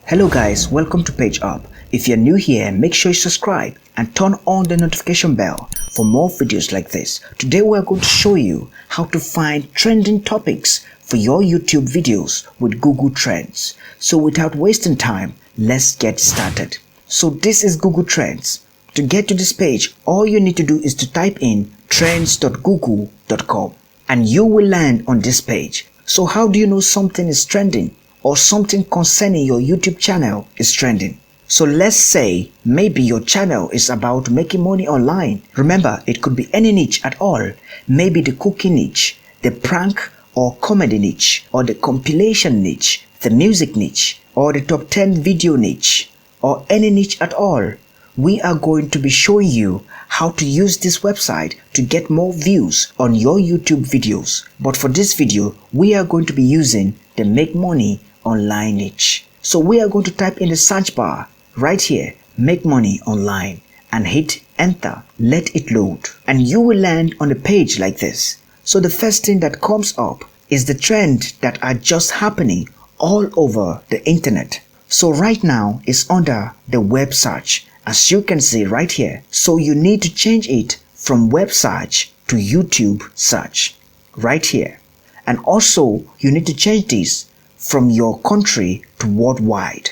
Hello guys, welcome to PGEUP. If you're new here, make sure you subscribe and turn on the notification bell for more videos like this. Today we are going to show you how to find trending topics for your YouTube videos with Google Trends. So without wasting time, let's get started. So this is Google Trends. To get to this page, all you need to do is to type in trends.google.com and you will land on this page. So how do you know something is trending or something concerning your YouTube channel is trending? So let's say maybe your channel is about making money online. Remember, it could be any niche at all. Maybe the cooking niche, the prank or comedy niche, or the compilation niche, the music niche, or the top 10 video niche, or any niche at all. We are going to be showing you how to use this website to get more views on your YouTube videos. But for this video, we are going to be using the make money online niche. So we are going to type in the search bar right here, make money online, and hit enter. Let it load and you will land on a page like this. So the first thing that comes up is the trend that are just happening all over the internet. So right now it's under the web search, as you can see right here. So you need to change it from web search to YouTube search right here. And also you need to change this from your country to worldwide.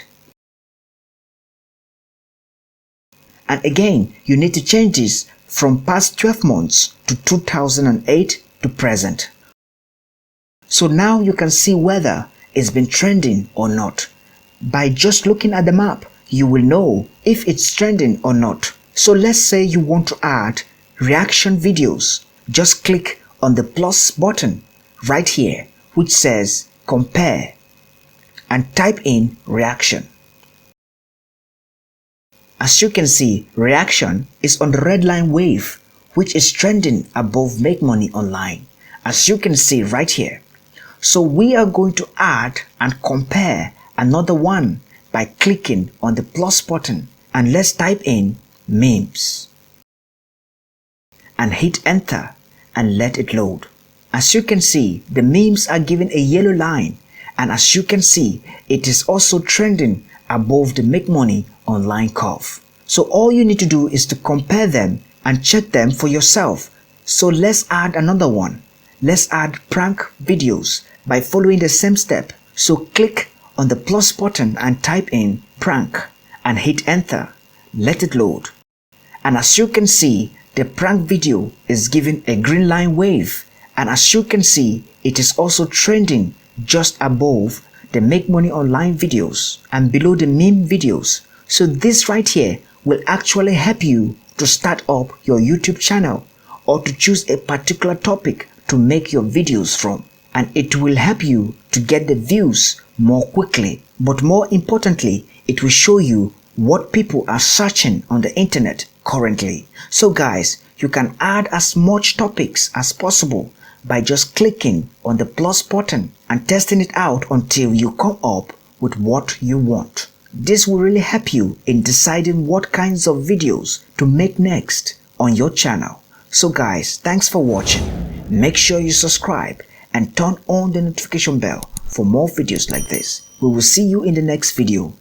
And again, you need to change this from past 12 months to 2008 to present. So now you can see whether it's been trending or not. By just looking at the map, you will know if it's trending or not. So let's say you want to add reaction videos. Just click on the plus button right here, which says compare, and type in reaction. As you can see, reaction is on the red line wave, which is trending above make money online, as you can see right here. So we are going to add and compare another one by clicking on the plus button, and let's type in memes and hit enter and let it load. As you can see, the memes are given a yellow line, and as you can see, it is also trending above the make money online curve. So all you need to do is to compare them and check them for yourself. So let's add another one. Let's add prank videos by following the same step. So click on the plus button and type in prank and hit enter. Let it load. And as you can see, the prank video is given a green line wave. And as you can see, it is also trending just above the make money online videos and below the meme videos. So this right here will actually help you to start up your YouTube channel or to choose a particular topic to make your videos from. And it will help you to get the views more quickly. But more importantly, it will show you what people are searching on the internet currently. So guys, you can add as much topics as possible by just clicking on the plus button and testing it out until you come up with what you want. This will really help you in deciding what kinds of videos to make next on your channel. So guys, thanks for watching. Make sure you subscribe and turn on the notification bell for more videos like this. We will see you in the next video.